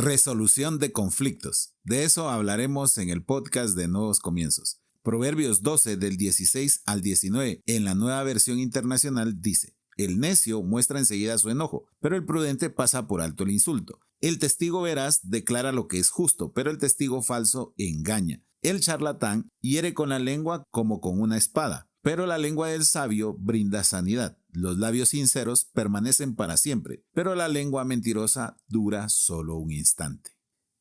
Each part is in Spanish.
Resolución de conflictos. De eso hablaremos en el podcast de Nuevos Comienzos. Proverbios 12 del 16 al 19 en la Nueva Versión Internacional dice: el necio muestra enseguida su enojo, pero el prudente pasa por alto el insulto. El testigo veraz declara lo que es justo, pero el testigo falso engaña. El charlatán hiere con la lengua como con una espada, pero la lengua del sabio brinda sanidad. Los labios sinceros permanecen para siempre, pero la lengua mentirosa dura solo un instante.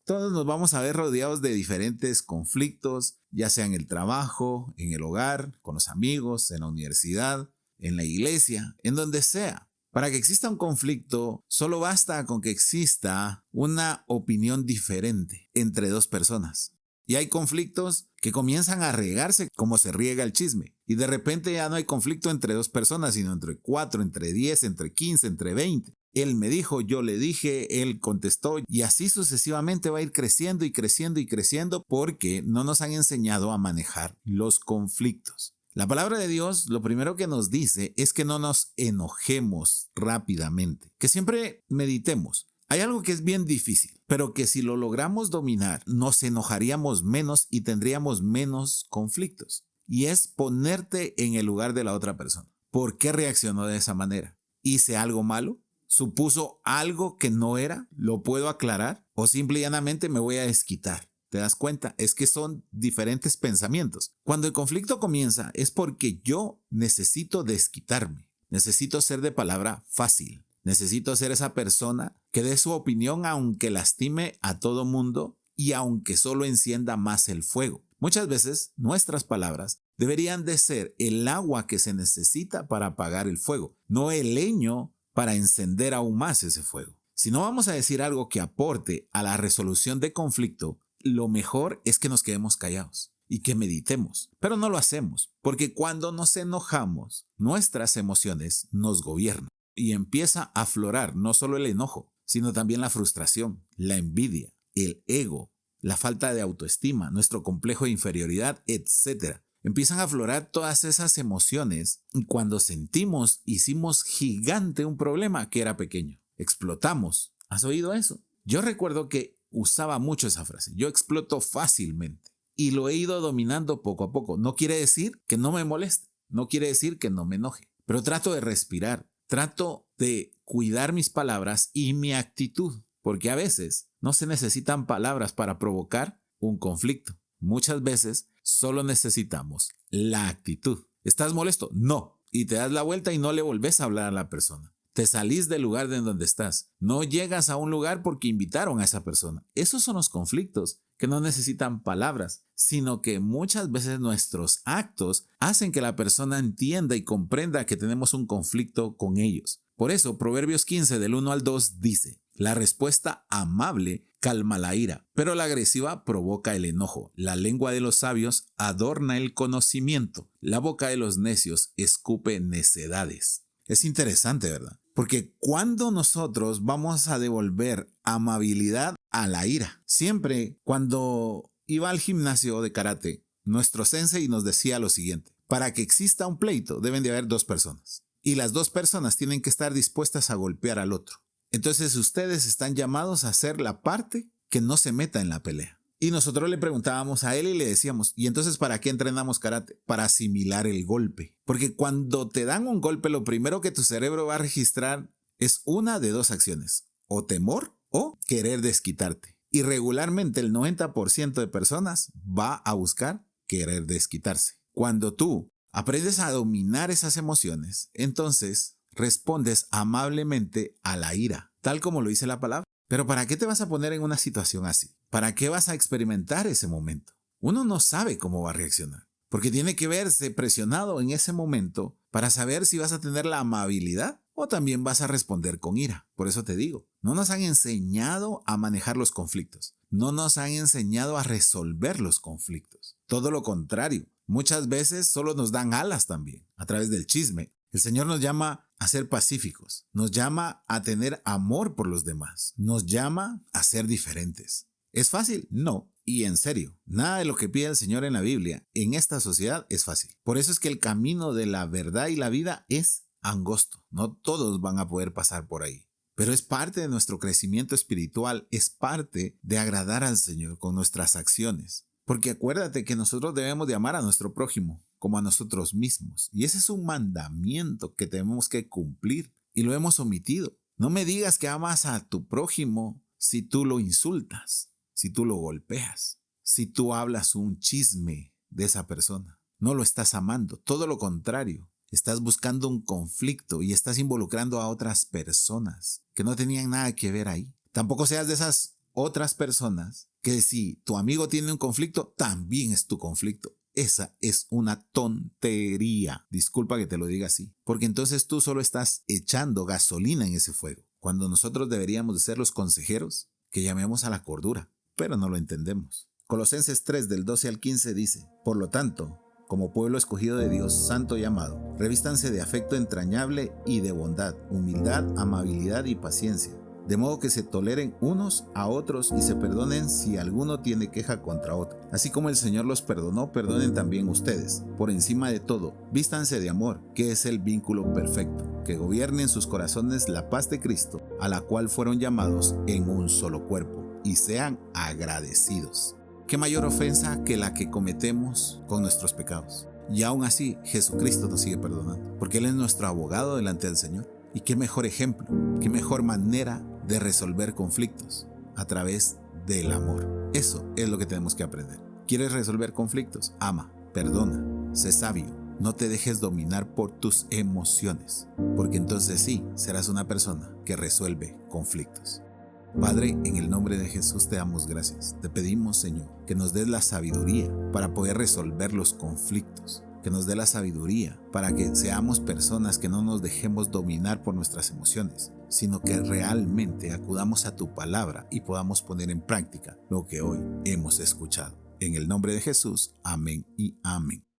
Todos nos vamos a ver rodeados de diferentes conflictos, ya sea en el trabajo, en el hogar, con los amigos, en la universidad, en la iglesia, en donde sea. Para que exista un conflicto, solo basta con que exista una opinión diferente entre dos personas. Y hay conflictos que comienzan a regarse como se riega el chisme. Y de repente ya no hay conflicto entre dos personas, sino entre 4, entre 10, entre 15, entre 20. Él me dijo, yo le dije, él contestó, y así sucesivamente va a ir creciendo y creciendo y creciendo porque no nos han enseñado a manejar los conflictos. La palabra de Dios lo primero que nos dice es que no nos enojemos rápidamente, que siempre meditemos. Hay algo que es bien difícil, pero que si lo logramos dominar, nos enojaríamos menos y tendríamos menos conflictos. Y es ponerte en el lugar de la otra persona. ¿Por qué reaccionó de esa manera? ¿Hice algo malo? ¿Supuso algo que no era? ¿Lo puedo aclarar? ¿O simple y llanamente me voy a desquitar? ¿Te das cuenta? Es que son diferentes pensamientos. Cuando el conflicto comienza es porque yo necesito desquitarme. Necesito ser de palabra fácil. Necesito ser esa persona que dé su opinión aunque lastime a todo mundo y aunque solo encienda más el fuego. Muchas veces nuestras palabras deberían de ser el agua que se necesita para apagar el fuego, no el leño para encender aún más ese fuego. Si no vamos a decir algo que aporte a la resolución de conflicto, lo mejor es que nos quedemos callados y que meditemos, pero no lo hacemos, porque cuando nos enojamos, nuestras emociones nos gobiernan. Y empieza a aflorar no solo el enojo, sino también la frustración, la envidia, el ego, la falta de autoestima, nuestro complejo de inferioridad, etc. Empiezan a aflorar todas esas emociones y cuando sentimos, hicimos gigante un problema que era pequeño. Explotamos. ¿Has oído eso? Yo recuerdo que usaba mucho esa frase. Yo exploto fácilmente y lo he ido dominando poco a poco. No quiere decir que no me moleste, no quiere decir que no me enoje, pero trato de respirar. Trato de cuidar mis palabras y mi actitud, porque a veces no se necesitan palabras para provocar un conflicto. Muchas veces solo necesitamos la actitud. ¿Estás molesto? No. Y te das la vuelta y no le volvés a hablar a la persona. Te salís del lugar de donde estás. No llegas a un lugar porque invitaron a esa persona. Esos son los conflictos que no necesitan palabras, sino que muchas veces nuestros actos hacen que la persona entienda y comprenda que tenemos un conflicto con ellos. Por eso, Proverbios 15 del 1 al 2 dice: la respuesta amable calma la ira, pero la agresiva provoca el enojo. La lengua de los sabios adorna el conocimiento. La boca de los necios escupe necedades. Es interesante, ¿verdad? Porque cuando nosotros vamos a devolver amabilidad a la ira. Siempre cuando iba al gimnasio de karate, nuestro sensei nos decía lo siguiente: para que exista un pleito deben de haber dos personas. Y las dos personas tienen que estar dispuestas a golpear al otro. Entonces ustedes están llamados a ser la parte que no se meta en la pelea. Y nosotros le preguntábamos a él y le decíamos: ¿y entonces para qué entrenamos karate? Para asimilar el golpe. Porque cuando te dan un golpe, lo primero que tu cerebro va a registrar es una de dos acciones: o temor o querer desquitarte. Y regularmente el 90% de personas va a buscar querer desquitarse. Cuando tú aprendes a dominar esas emociones, entonces respondes amablemente a la ira, tal como lo dice la palabra. Pero ¿para qué te vas a poner en una situación así? ¿Para qué vas a experimentar ese momento? Uno no sabe cómo va a reaccionar, porque tiene que verse presionado en ese momento para saber si vas a tener la amabilidad o también vas a responder con ira. Por eso te digo, no nos han enseñado a manejar los conflictos. No nos han enseñado a resolver los conflictos. Todo lo contrario, muchas veces solo nos dan alas también, a través del chisme. El Señor nos llama a ser pacíficos, nos llama a tener amor por los demás, nos llama a ser diferentes. ¿Es fácil? No. Y en serio, nada de lo que pide el Señor en la Biblia, en esta sociedad, es fácil. Por eso es que el camino de la verdad y la vida es angosto. No todos van a poder pasar por ahí. Pero es parte de nuestro crecimiento espiritual, es parte de agradar al Señor con nuestras acciones. Porque acuérdate que nosotros debemos de amar a nuestro prójimo como a nosotros mismos. Y ese es un mandamiento que tenemos que cumplir y lo hemos omitido. No me digas que amas a tu prójimo si tú lo insultas, si tú lo golpeas, si tú hablas un chisme de esa persona. No lo estás amando, todo lo contrario. Estás buscando un conflicto y estás involucrando a otras personas que no tenían nada que ver ahí. Tampoco seas de esas otras personas que si tu amigo tiene un conflicto, también es tu conflicto. Esa es una tontería. Disculpa que te lo diga así. Porque entonces tú solo estás echando gasolina en ese fuego. Cuando nosotros deberíamos de ser los consejeros que llamemos a la cordura. Pero no lo entendemos. Colosenses 3 del 12 al 15 dice: por lo tanto, como pueblo escogido de Dios, santo y amado, revístanse de afecto entrañable y de bondad, humildad, amabilidad y paciencia, de modo que se toleren unos a otros y se perdonen si alguno tiene queja contra otro. Así como el Señor los perdonó, perdonen también ustedes. Por encima de todo, vístanse de amor, que es el vínculo perfecto, que gobierne en sus corazones la paz de Cristo, a la cual fueron llamados en un solo cuerpo, y sean agradecidos. ¿Qué mayor ofensa que la que cometemos con nuestros pecados? Y aún así, Jesucristo nos sigue perdonando, porque Él es nuestro abogado delante del Señor. Y qué mejor ejemplo, qué mejor manera de resolver conflictos a través del amor. Eso es lo que tenemos que aprender. ¿Quieres resolver conflictos? Ama, perdona, sé sabio. No te dejes dominar por tus emociones, porque entonces sí, serás una persona que resuelve conflictos. Padre, en el nombre de Jesús te damos gracias. Te pedimos, Señor, que nos des la sabiduría para poder resolver los conflictos. Que nos dé la sabiduría para que seamos personas que no nos dejemos dominar por nuestras emociones, sino que realmente acudamos a tu palabra y podamos poner en práctica lo que hoy hemos escuchado. En el nombre de Jesús, amén y amén.